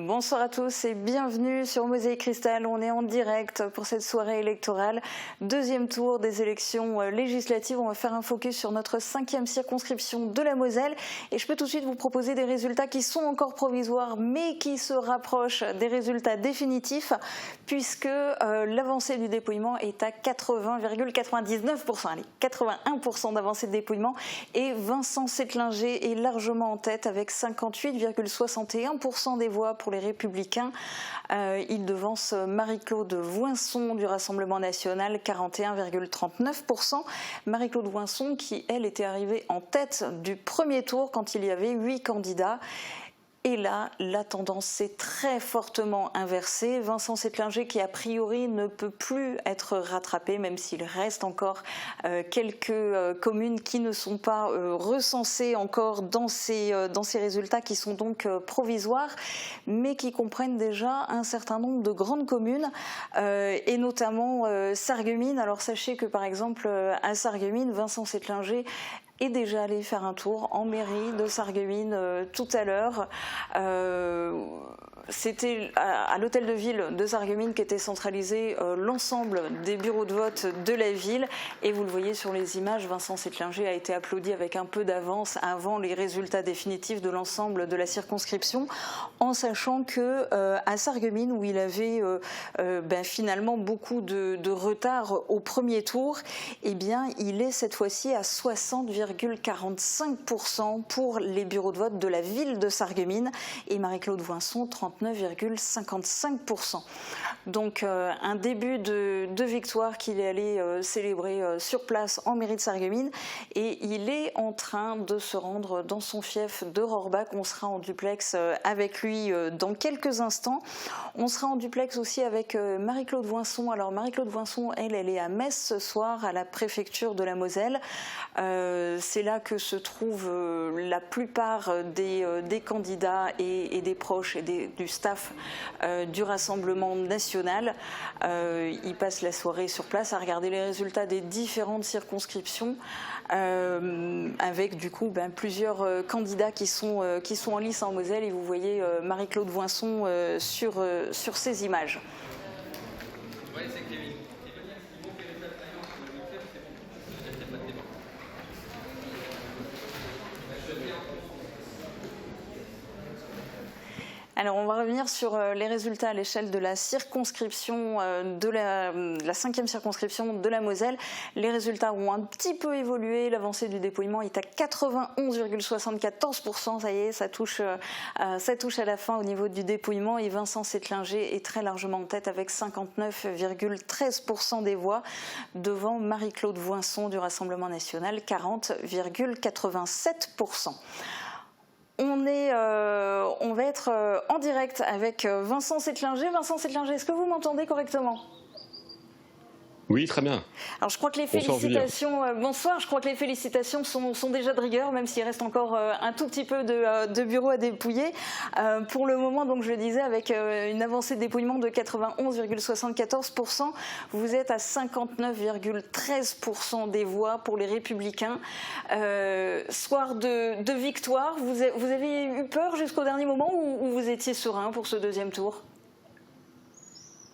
Bonsoir à tous et bienvenue sur Mosaïque Cristal. On est en direct pour cette soirée électorale. Deuxième tour des élections législatives. On va faire un focus sur notre 5e circonscription de la Moselle. Et je peux tout de suite vous proposer des résultats qui sont encore provisoires mais qui se rapprochent des résultats définitifs puisque l'avancée du dépouillement est à 80,99%. Allez, 81% d'avancée de dépouillement et Vincent Settlinger est largement en tête avec 58,61% des voix pour les Républicains. Il devance Marie-Claude Voinson du Rassemblement national, 41,39%. Marie-Claude Voinson qui, elle, était arrivée en tête du premier tour quand il y avait 8 candidats. Et là, la tendance s'est très fortement inversée. Vincent Settlinger qui a priori ne peut plus être rattrapé, même s'il reste encore quelques communes qui ne sont pas recensées encore dans ces résultats qui sont donc provisoires, mais qui comprennent déjà un certain nombre de grandes communes, et notamment Sarreguemines. Alors sachez que par exemple à Sarreguemines, Vincent Settlinger est déjà allé faire un tour en mairie de Sarreguemines tout à l'heure. C'était à l'hôtel de ville de Sarreguemines qu'était centralisé l'ensemble des bureaux de vote de la ville. Et vous le voyez sur les images, Vincent Settlinger a été applaudi avec un peu d'avance avant les résultats définitifs de l'ensemble de la circonscription, en sachant que à Sarreguemines, où il avait finalement beaucoup de retard au premier tour, eh bien, il est cette fois-ci à 60,45% pour les bureaux de vote de la ville de Sarreguemines et Marie-Claude Voinson 39,55%. Donc un début de victoire qu'il est allé célébrer sur place en mairie de Sarreguemines, et il est en train de se rendre dans son fief de Rohrbach. On sera en duplex avec lui dans quelques instants. On sera en duplex aussi avec Marie-Claude Voinson. Alors Marie-Claude Voinson, elle est à Metz ce soir à la préfecture de la Moselle. C'est là que se trouvent la plupart des candidats et des proches et du staff du Rassemblement national. Ils passent la soirée sur place à regarder les résultats des différentes circonscriptions avec du coup plusieurs candidats qui sont en lice en Moselle, et vous voyez Marie-Claude Voinson sur ces images. Alors on va revenir sur les résultats à l'échelle de la circonscription, de la 5e circonscription de la Moselle. Les résultats ont un petit peu évolué. L'avancée du dépouillement est à 91,74%. Ça y est, ça touche à la fin au niveau du dépouillement. Et Vincent Settlinger est très largement en tête avec 59,13% des voix, devant Marie-Claude Voinson du Rassemblement national, 40,87%. On va être en direct avec Vincent Settlinger. Vincent Settlinger, est-ce que vous m'entendez correctement ? Oui, très bien. Alors je crois que les félicitations, bonsoir, je crois que les félicitations sont déjà de rigueur, même s'il reste encore un tout petit peu de bureaux à dépouiller. Pour le moment, donc je le disais, avec une avancée de dépouillement de 91,74%, vous êtes à 59,13% des voix pour les Républicains. Soir de victoire, vous avez eu peur jusqu'au dernier moment ou vous étiez serein pour ce deuxième tour ?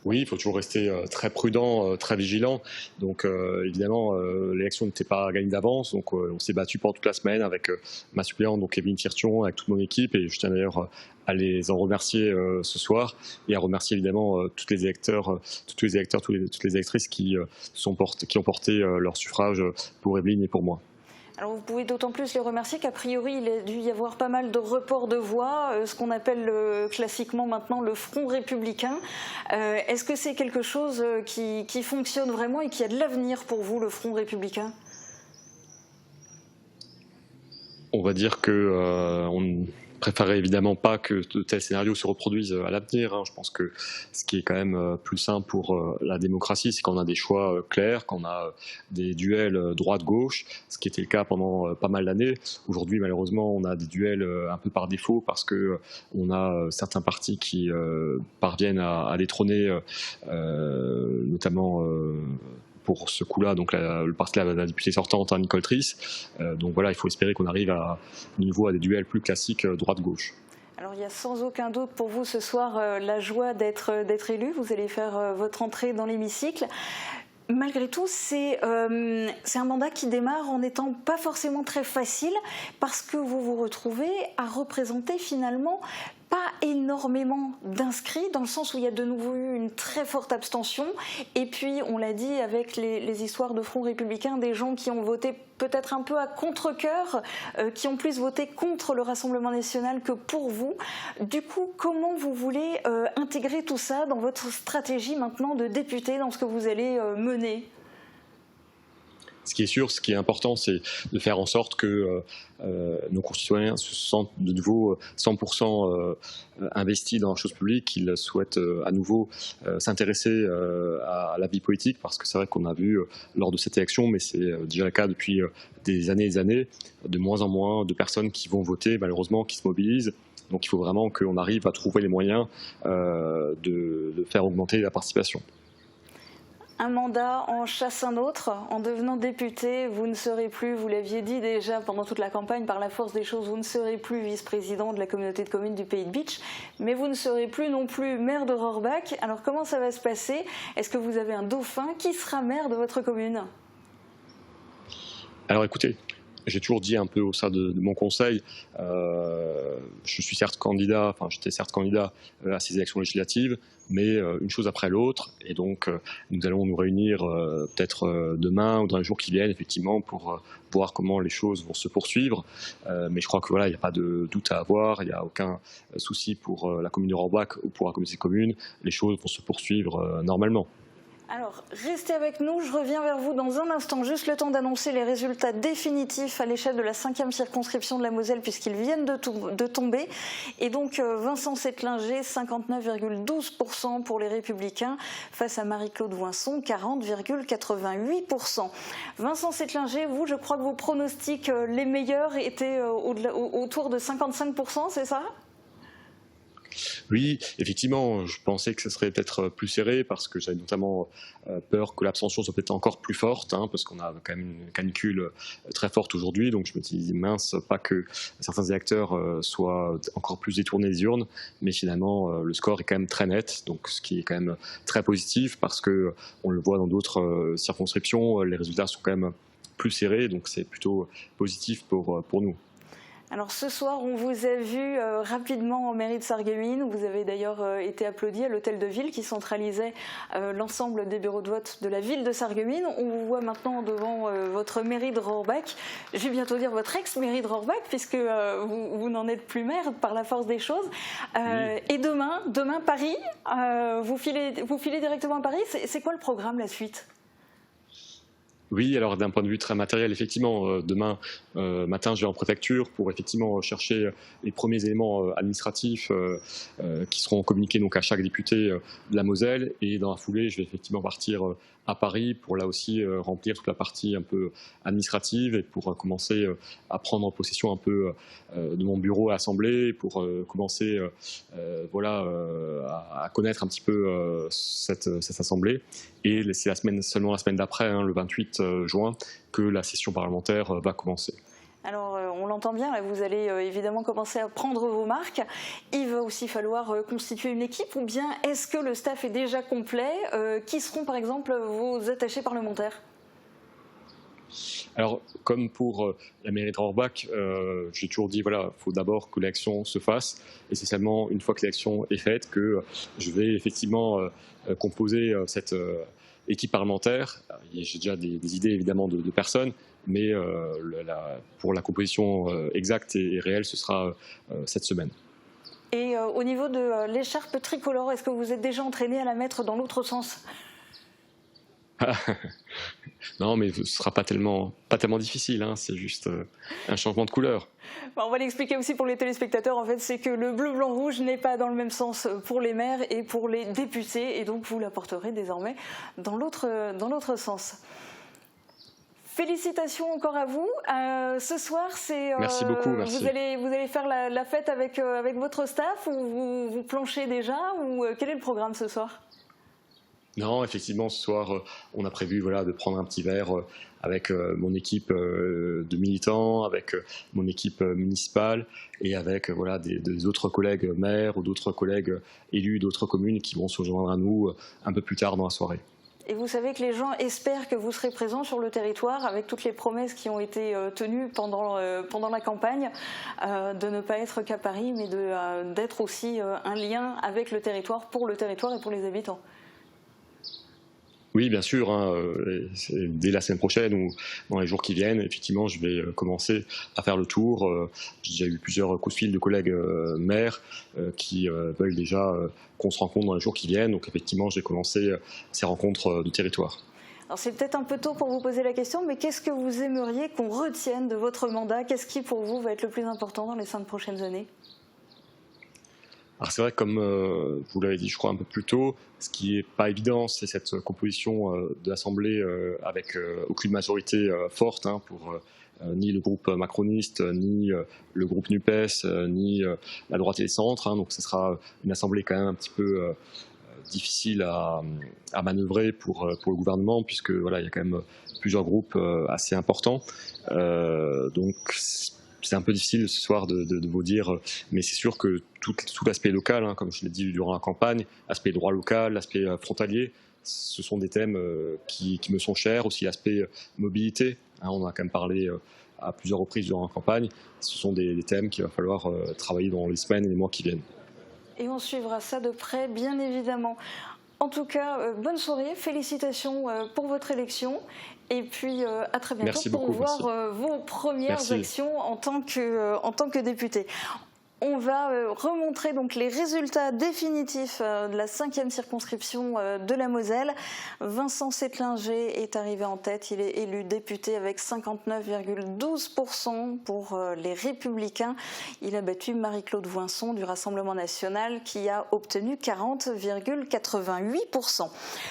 Oui, il faut toujours rester très prudent, très vigilant. Donc évidemment, l'élection n'était pas gagnée d'avance. Donc on s'est battu pendant toute la semaine avec ma suppléante, donc Evelyne Tirtion, avec toute mon équipe. Et je tiens d'ailleurs à les en remercier ce soir, et à remercier évidemment tous les électeurs, toutes les électrices qui ont porté leur suffrage pour Evelyne et pour moi. Alors vous pouvez d'autant plus les remercier qu'a priori il a dû y avoir pas mal de reports de voix, ce qu'on appelle classiquement maintenant le front républicain. Est-ce que c'est quelque chose qui fonctionne vraiment et qui a de l'avenir pour vous, le front républicain ? On va dire que on préférerait évidemment pas que de tels scénarios se reproduisent à l'avenir. Je pense que ce qui est quand même plus simple pour la démocratie, c'est qu'on a des choix clairs, qu'on a des duels droite-gauche, ce qui était le cas pendant pas mal d'années. Aujourd'hui, malheureusement, on a des duels un peu par défaut parce que on a certains partis qui parviennent à détrôner, notamment pour ce coup-là, donc le parti de la députée sortante, Nicole Triss. Donc voilà, il faut espérer qu'on arrive à nouveau à des duels plus classiques droite-gauche. Alors il y a sans aucun doute pour vous ce soir la joie d'être élu. Vous allez faire votre entrée dans l'hémicycle. Malgré tout, c'est un mandat qui démarre en n'étant pas forcément très facile parce que vous vous retrouvez à représenter finalement pas énormément d'inscrits, dans le sens où il y a de nouveau eu une très forte abstention. Et puis, on l'a dit, avec les histoires de Front républicain, des gens qui ont voté peut-être un peu à contre-cœur, qui ont plus voté contre le Rassemblement national que pour vous. Du coup, comment vous voulez intégrer tout ça dans votre stratégie maintenant de député, dans ce que vous allez mener ? Ce qui est sûr, ce qui est important, c'est de faire en sorte que nos concitoyens se sentent de nouveau 100% investis dans la chose publique, qu'ils souhaitent à nouveau s'intéresser à la vie politique, parce que c'est vrai qu'on a vu lors de cette élection, mais c'est déjà le cas depuis des années et des années, de moins en moins de personnes qui vont voter, malheureusement, qui se mobilisent. Donc il faut vraiment qu'on arrive à trouver les moyens de faire augmenter la participation. Un mandat en chasse un autre. En devenant député, vous ne serez plus, vous l'aviez dit déjà pendant toute la campagne, par la force des choses, vous ne serez plus vice-président de la communauté de communes du Pays de Bitche, mais vous ne serez plus non plus maire de Rohrbach. Alors comment ça va se passer? Est-ce que vous avez un dauphin? Qui sera maire de votre commune? Alors écoutez, j'ai toujours dit un peu au sein de mon conseil, je suis certes candidat, enfin j'étais certes candidat à ces élections législatives, mais une chose après l'autre, et donc nous allons nous réunir peut-être demain ou dans les jours qui viennent, effectivement, pour voir comment les choses vont se poursuivre. Mais je crois que voilà, il n'y a pas de doute à avoir, il n'y a aucun souci pour la commune de Rohrbach ou pour la communauté de communes, les choses vont se poursuivre normalement. Alors, restez avec nous, je reviens vers vous dans un instant, juste le temps d'annoncer les résultats définitifs à l'échelle de la 5e circonscription de la Moselle, puisqu'ils viennent de tomber. Et donc, Vincent Settlinger, 59,12% pour les Républicains, face à Marie-Claude Voinson, 40,88%. Vincent Settlinger, vous, je crois que vos pronostics les meilleurs étaient autour de 55%, c'est ça ? Oui, effectivement, je pensais que ce serait peut-être plus serré parce que j'avais notamment peur que l'abstention soit peut-être encore plus forte, parce qu'on a quand même une canicule très forte aujourd'hui. Donc je me dis, mince, pas que certains électeurs soient encore plus détournés des urnes, mais finalement le score est quand même très net, donc ce qui est quand même très positif parce que on le voit dans d'autres circonscriptions, les résultats sont quand même plus serrés, donc c'est plutôt positif pour nous. Alors ce soir, on vous a vu rapidement en mairie de Sarreguemines. Vous avez d'ailleurs été applaudi à l'hôtel de ville qui centralisait l'ensemble des bureaux de vote de la ville de Sarreguemines. On vous voit maintenant devant votre mairie de Rohrbach. Je vais bientôt dire votre ex-mairie de Rohrbach puisque vous n'en êtes plus maire par la force des choses. Oui. Et demain Paris, vous filez directement à Paris. C'est quoi le programme, la suite ? Oui, alors d'un point de vue très matériel, effectivement, demain matin, je vais en préfecture pour effectivement chercher les premiers éléments administratifs qui seront communiqués donc à chaque député de la Moselle. Et dans la foulée, je vais effectivement partir à Paris pour là aussi remplir toute la partie un peu administrative et pour commencer à prendre possession un peu de mon bureau à l'Assemblée, pour commencer à connaître un petit peu cette Assemblée. Et c'est seulement la semaine d'après, le 28 juin, que la session parlementaire va commencer. Alors, on l'entend bien, là, vous allez évidemment commencer à prendre vos marques. Il va aussi falloir constituer une équipe, ou bien est-ce que le staff est déjà complet? Qui seront par exemple vos attachés parlementaires? Alors, comme pour la mairie de Rohrbach, j'ai toujours dit, voilà, il faut d'abord que l'élection se fasse, et c'est seulement une fois que l'élection est faite que je vais effectivement composer cette équipe parlementaire. J'ai déjà des idées évidemment de personnes, mais pour la composition exacte et réelle, ce sera cette semaine. Et au niveau de l'écharpe tricolore, est-ce que vous êtes déjà entraîné à la mettre dans l'autre sens? Non, mais ce ne sera pas tellement difficile, c'est juste un changement de couleur. On va l'expliquer aussi pour les téléspectateurs, en fait, c'est que le bleu, blanc, rouge n'est pas dans le même sens pour les maires et pour les députés, et donc vous l'apporterez désormais dans l'autre sens. Félicitations encore à vous. Ce soir, merci beaucoup, merci. Vous allez faire la fête avec votre staff, ou vous planchez déjà, ou quel est le programme ce soir ? Non, effectivement, ce soir, on a prévu de prendre un petit verre avec mon équipe de militants, avec mon équipe municipale et avec des autres collègues maires ou d'autres collègues élus d'autres communes qui vont se joindre à nous un peu plus tard dans la soirée. Et vous savez que les gens espèrent que vous serez présent sur le territoire avec toutes les promesses qui ont été tenues pendant la campagne, de ne pas être qu'à Paris, mais d'être aussi un lien avec le territoire et pour les habitants. Oui, bien sûr. Dès la semaine prochaine ou dans les jours qui viennent, effectivement, je vais commencer à faire le tour. J'ai déjà eu plusieurs coups de fil de collègues maires qui veulent déjà qu'on se rencontre dans les jours qui viennent. Donc effectivement, j'ai commencé ces rencontres de territoire. Alors c'est peut-être un peu tôt pour vous poser la question, mais qu'est-ce que vous aimeriez qu'on retienne de votre mandat? Qu'est-ce qui pour vous va être le plus important dans les 5 prochaines années? Alors c'est vrai que comme vous l'avez dit je crois un peu plus tôt, ce qui n'est pas évident c'est cette composition de l'Assemblée avec aucune majorité forte pour ni le groupe macroniste, ni le groupe NUPES, ni la droite et le centre. Donc ce sera une Assemblée quand même un petit peu difficile à manœuvrer pour le gouvernement puisque il y a quand même plusieurs groupes assez importants. Donc c'est un peu difficile ce soir de vous dire, mais c'est sûr que tout l'aspect local, comme je l'ai dit durant la campagne, l'aspect droit local, l'aspect frontalier, ce sont des thèmes qui me sont chers, aussi l'aspect mobilité. On a quand même parlé à plusieurs reprises durant la campagne. Ce sont des thèmes qu'il va falloir travailler dans les semaines et les mois qui viennent. Et on suivra ça de près, bien évidemment. En tout cas, bonne soirée, félicitations pour votre élection. Et puis à très bientôt pour voir vos premières actions en tant que député. On va remontrer donc les résultats définitifs de la 5e circonscription de la Moselle. Vincent Settlinger est arrivé en tête. Il est élu député avec 59,12% pour les Républicains. Il a battu Marie-Claude Voinson du Rassemblement national qui a obtenu 40,88%.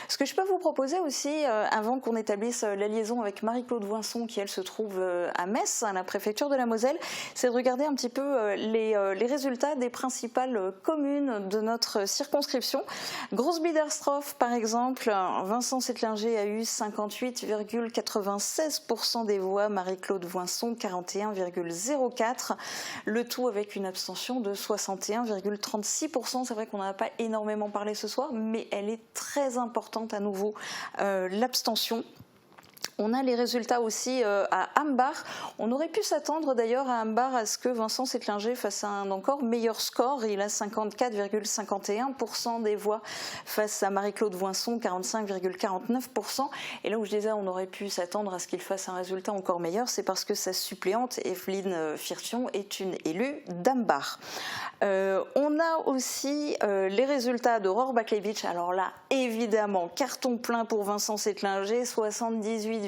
Ce que je peux vous proposer aussi, avant qu'on établisse la liaison avec Marie-Claude Voinson qui elle se trouve à Metz, à la préfecture de la Moselle, c'est de regarder un petit peu les résultats des principales communes de notre circonscription. Grosse-Biederstroff, par exemple, Vincent Settlinger a eu 58,96% des voix, Marie-Claude Voinson 41,04%, le tout avec une abstention de 61,36%. C'est vrai qu'on n'en a pas énormément parlé ce soir, mais elle est très importante à nouveau, l'abstention. On a les résultats aussi à Ambach. On aurait pu s'attendre d'ailleurs à Ambach à ce que Vincent Settlinger fasse un encore meilleur score. Il a 54,51% des voix face à Marie-Claude Voinson, 45,49%. Et là où je disais on aurait pu s'attendre à ce qu'il fasse un résultat encore meilleur, c'est parce que sa suppléante, Evelyne Firtion, est une élue d'Ambach. On a aussi les résultats d'Aurore Baklevitch. Alors là, évidemment, carton plein pour Vincent Settlinger, 78,40%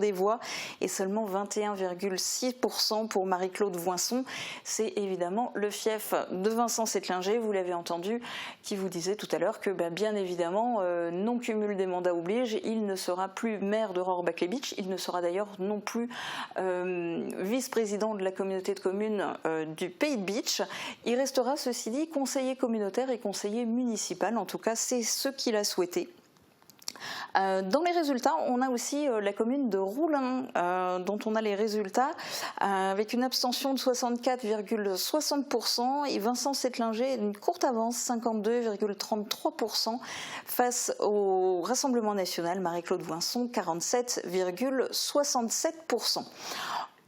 des voix et seulement 21,6% pour Marie-Claude Voinson. C'est évidemment le fief de Vincent Settlinger, vous l'avez entendu, qui vous disait tout à l'heure que bien évidemment, non cumul des mandats oblige, il ne sera plus maire d'Aurore Baklevitch, il ne sera d'ailleurs non plus vice-président de la communauté de communes du Pays de Bitche. Il restera, ceci dit, conseiller communautaire et conseiller municipal, en tout cas c'est ce qu'il a souhaité. Dans les résultats, on a aussi la commune de Roulin, dont on a les résultats, avec une abstention de 64,60% et Vincent Settlinger une courte avance, 52,33% face au Rassemblement national, Marie-Claude Voinson, 47,67%.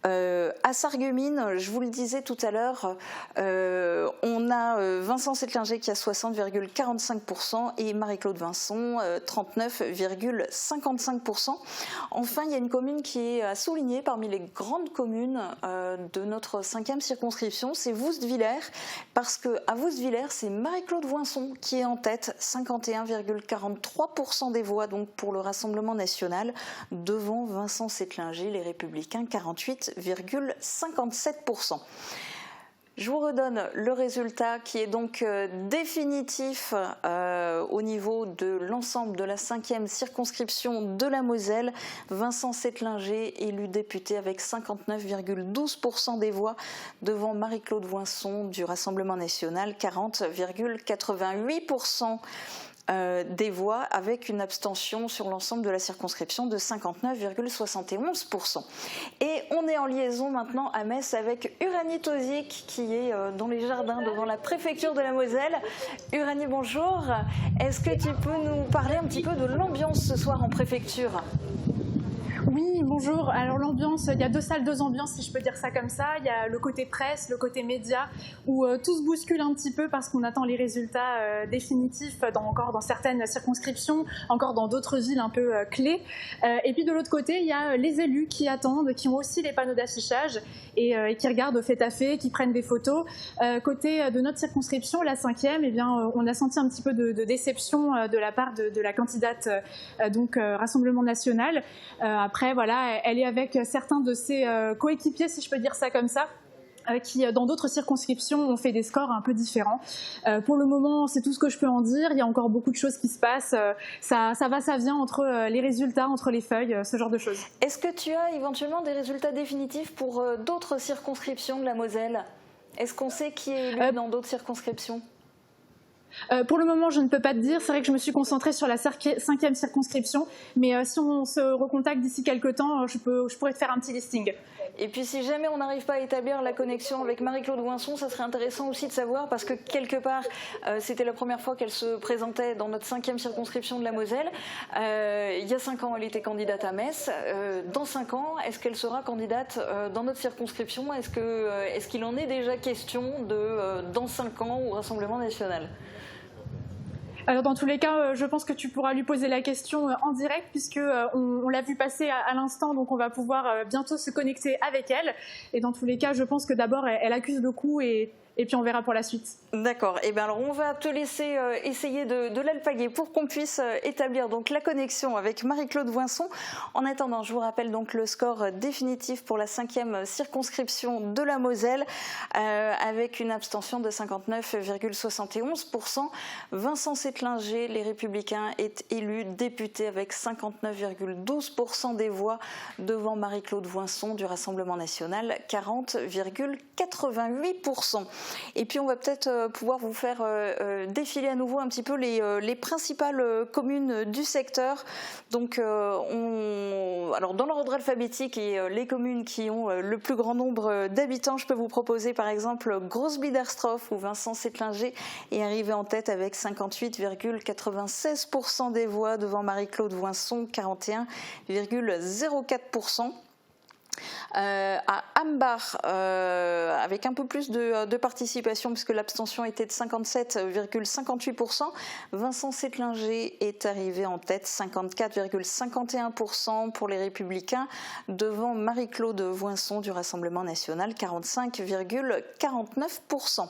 À Sarreguemines, je vous le disais tout à l'heure, on a Vincent Settlinger qui a 60,45% et Marie-Claude Voinson 39,55%. Enfin, il y a une commune qui est à souligner parmi les grandes communes de notre 5e circonscription, c'est Woustviller, parce qu'à Woustviller, c'est Marie-Claude Voinson qui est en tête, 51,43% des voix donc pour le Rassemblement national, devant Vincent Settlinger, les Républicains, 48,57%. Je vous redonne le résultat qui est donc définitif au niveau de l'ensemble de la 5e circonscription de la Moselle. Vincent Settlinger élu député avec 59,12% des voix devant Marie-Claude Voinson du Rassemblement national, 40,88%. des voix avec une abstention sur l'ensemble de la circonscription de 59,71%. Et on est en liaison maintenant à Metz avec Uranie Tosic qui est dans les jardins devant la préfecture de la Moselle. Uranie, bonjour. Est-ce que tu peux nous parler un petit peu de l'ambiance ce soir en préfecture ? Oui, bonjour. Alors l'ambiance, il y a 2 salles, 2 ambiances, si je peux dire ça comme ça. Il y a le côté presse, le côté média, où tout se bouscule un petit peu parce qu'on attend les résultats définitifs encore dans certaines circonscriptions, encore dans d'autres villes un peu clés. Et puis de l'autre côté, il y a les élus qui attendent, qui ont aussi les panneaux d'affichage et qui regardent au fait à fait, qui prennent des photos. Côté de notre circonscription, la 5e, eh bien, on a senti un petit peu de déception de la part de la candidate Rassemblement National. Après, voilà, elle est avec certains de ses coéquipiers, si je peux dire ça comme ça, qui, dans d'autres circonscriptions, ont fait des scores un peu différents. Pour le moment, c'est tout ce que je peux en dire. Il y a encore beaucoup de choses qui se passent. Ça va, ça vient entre les résultats, entre les feuilles, ce genre de choses. Est-ce que tu as éventuellement des résultats définitifs pour d'autres circonscriptions de la Moselle ? Est-ce qu'on sait qui est élu dans d'autres circonscriptions ? Pour le moment, je ne peux pas te dire. C'est vrai que je me suis concentrée sur la 5e circonscription, mais si on se recontacte d'ici quelques temps, je pourrais te faire un petit listing. Et puis si jamais on n'arrive pas à établir la connexion avec Marie-Claude Voinson, ça serait intéressant aussi de savoir, parce que quelque part, c'était la première fois qu'elle se présentait dans notre 5e circonscription de la Moselle. Il y a 5 ans, elle était candidate à Metz. Dans 5 ans, est-ce qu'elle sera candidate dans notre circonscription ? Est-ce qu'il en est déjà question dans 5 ans au Rassemblement national ? Alors dans tous les cas, je pense que tu pourras lui poser la question en direct puisque on l'a vu passer à l'instant, donc on va pouvoir bientôt se connecter avec elle. Et dans tous les cas, je pense que d'abord elle accuse le coup et puis on verra pour la suite. D'accord. Et bien alors on va te laisser essayer de l'alpaguer pour qu'on puisse établir donc la connexion avec Marie-Claude Voinson. En attendant, je vous rappelle donc le score définitif pour la 5e circonscription de la Moselle avec une abstention de 59,71%. Vincent Settlinger, les Républicains, est élu député avec 59,12% des voix devant Marie-Claude Voinson du Rassemblement national, 40,88%. Et puis on va peut-être pouvoir vous faire défiler à nouveau un petit peu les principales communes du secteur. Donc alors dans l'ordre alphabétique et les communes qui ont le plus grand nombre d'habitants, je peux vous proposer par exemple Grosse-Biederstroff où Vincent Settlinger est arrivé en tête avec 58,96% des voix devant Marie-Claude Voinson, 41,04%. À Ambach, avec un peu plus de participation puisque l'abstention était de 57,58%, Vincent Settlinger est arrivé en tête, 54,51% pour les Républicains, devant Marie-Claude Voinson du Rassemblement national, 45,49%.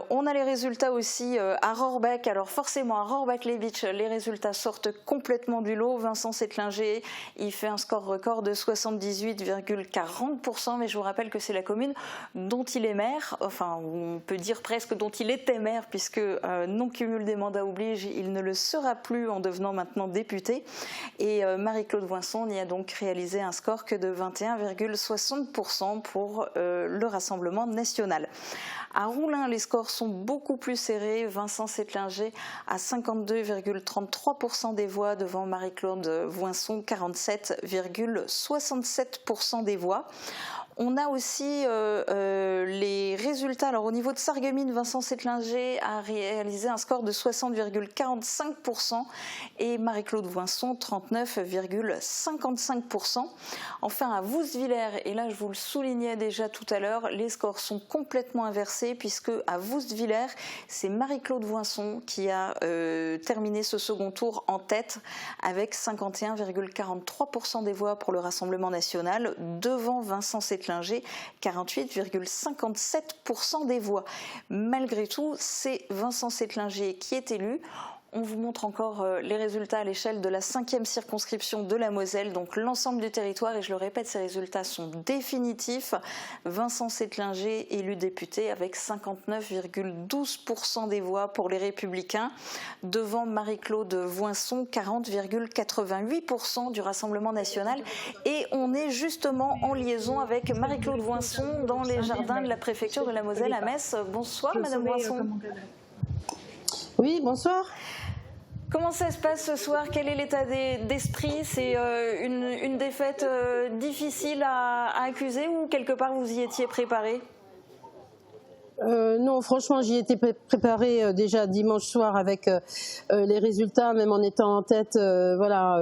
On a les résultats aussi à Rohrbach. Alors forcément à Rohrbach-Lebitsch, les résultats sortent complètement du lot. Vincent Settlinger, il fait un score record de 78,40%, mais je vous rappelle que c'est la commune dont il est maire, enfin on peut dire presque dont il était maire, puisque non cumul des mandats oblige, il ne le sera plus en devenant maintenant député. Et Marie-Claude Voinson n'y a donc réalisé un score que de 21,60% pour le Rassemblement national. À Roulin, les scores sont beaucoup plus serrés. Vincent Settlinger à 52,33% des voix devant Marie-Claude Voinson, 47,67% des voix. On a aussi les résultats. Alors au niveau de Sarreguemines, Vincent Settlinger a réalisé un score de 60,45% et Marie-Claude Voinson 39,55%. Enfin à Woustviller, et là je vous le soulignais déjà tout à l'heure, les scores sont complètement inversés puisque à Woustviller, c'est Marie-Claude Voinson qui a terminé ce second tour en tête avec 51,43% des voix pour le Rassemblement national devant Vincent Settlinger, 48,57% des voix. Malgré tout, c'est Vincent Settlinger qui est élu. On vous montre encore les résultats à l'échelle de la 5e circonscription de la Moselle, donc l'ensemble du territoire, et je le répète, ces résultats sont définitifs. Vincent Settlinger élu député avec 59,12% des voix pour les Républicains, devant Marie-Claude Voinson, 40,88% du Rassemblement national. Et on est justement en liaison avec Marie-Claude Voinson dans les jardins de la préfecture de la Moselle à Metz. Bonsoir Madame Voinson. Oui, bonsoir. Comment ça se passe ce soir? Quel est l'état d'esprit? C'est une défaite difficile à accuser ou quelque part vous y étiez préparé? Non, franchement, j'y étais préparée déjà dimanche soir avec les résultats, même en étant en tête. Voilà,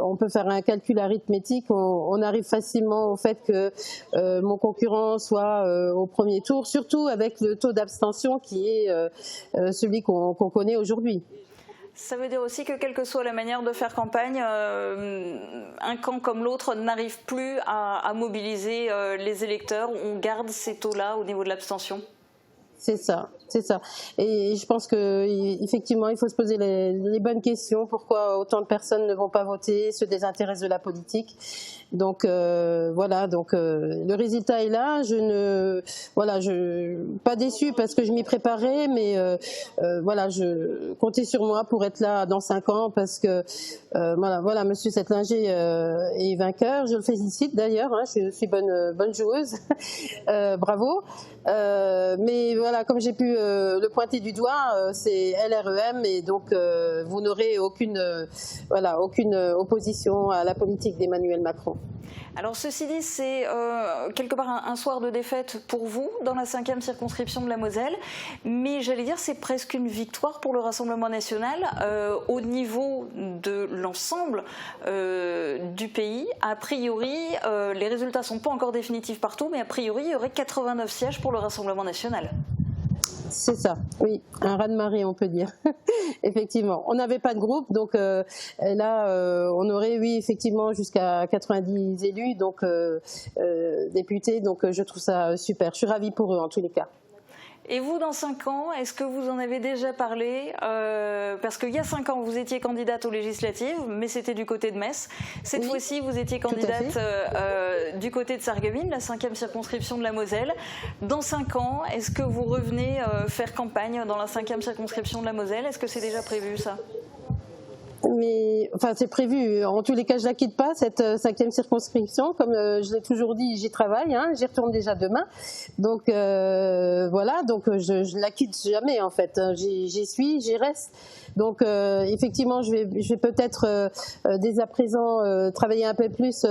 on peut faire un calcul arithmétique. On arrive facilement au fait que mon concurrent soit au premier tour, surtout avec le taux d'abstention qui est celui qu'on connaît aujourd'hui. Ça veut dire aussi que quelle que soit la manière de faire campagne, un camp comme l'autre n'arrive plus à mobiliser les électeurs. On garde ces taux-là au niveau de l'abstention. C'est ça, c'est ça. Et je pense qu'effectivement, il faut se poser les bonnes questions. Pourquoi autant de personnes ne vont pas voter, se désintéressent de la politique? Donc voilà, donc le résultat est là. Pas déçue parce que je m'y préparais, mais voilà, je comptais sur moi pour être là dans 5 ans parce que voilà, Monsieur Settlinger est vainqueur. Je le félicite d'ailleurs. Hein, je suis bonne joueuse. Bravo. Mais voilà, comme j'ai pu le pointer du doigt, c'est LREM et donc vous n'aurez aucune opposition à la politique d'Emmanuel Macron. Alors ceci dit, c'est quelque part un soir de défaite pour vous dans la 5e circonscription de la Moselle, mais j'allais dire c'est presque une victoire pour le Rassemblement national au niveau de l'ensemble du pays. A priori, les résultats ne sont pas encore définitifs partout, mais a priori il y aurait 89 sièges pour le Rassemblement national. C'est ça, oui, un raz-de-marée on peut dire, effectivement. On n'avait pas de groupe, donc là on aurait, oui, effectivement jusqu'à 90 élus, donc députés, donc je trouve ça super. Je suis ravie pour eux en tous les cas. Et vous, dans 5 ans, est-ce que vous en avez déjà parlé parce qu'il y a 5 ans, vous étiez candidate aux législatives, mais c'était du côté de Metz. Cette fois-ci, vous étiez candidate du côté de Sarreguemines, la 5e circonscription de la Moselle. Dans 5 ans, est-ce que vous revenez faire campagne dans la 5e circonscription de la Moselle? Est-ce que c'est déjà prévu, ça? Mais enfin, c'est prévu. En tous les cas, je la quitte pas cette 5e circonscription. Comme je l'ai toujours dit, j'y travaille. Hein, j'y retourne déjà demain. Donc voilà. Donc je la quitte jamais en fait. J'y suis, j'y reste. Donc effectivement, je vais peut-être dès à présent travailler un peu plus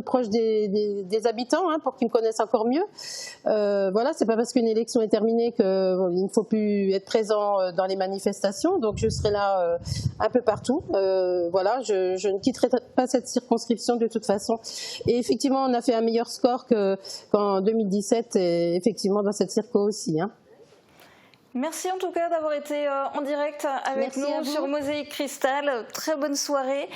proche des habitants hein, pour qu'ils me connaissent encore mieux. Voilà, c'est pas parce qu'une élection est terminée qu'il ne faut plus être présent dans les manifestations. Donc je serai là un peu partout. Voilà, je ne quitterai pas cette circonscription de toute façon. Et effectivement, on a fait un meilleur score qu'en 2017, et effectivement dans cette circo aussi. Hein. Merci en tout cas d'avoir été en direct avec nous sur Mosaïque Cristal. Très bonne soirée.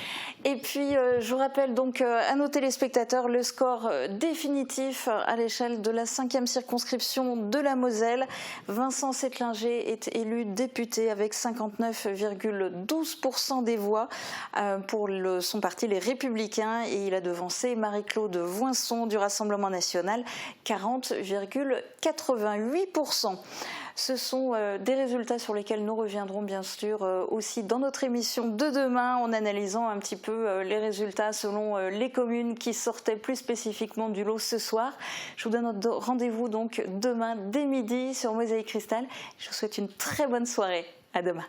Et puis je vous rappelle donc à nos téléspectateurs le score définitif à l'échelle de la 5e circonscription de la Moselle. Vincent Settlinger est élu député avec 59,12% des voix pour son parti Les Républicains et il a devancé Marie-Claude Voinson du Rassemblement national, 40,88%. Ce sont des résultats sur lesquels nous reviendrons bien sûr aussi dans notre émission de demain en analysant un petit peu les résultats selon les communes qui sortaient plus spécifiquement du lot ce soir. Je vous donne rendez-vous donc demain dès midi sur Mosaïque Cristal. Je vous souhaite une très bonne soirée. À demain.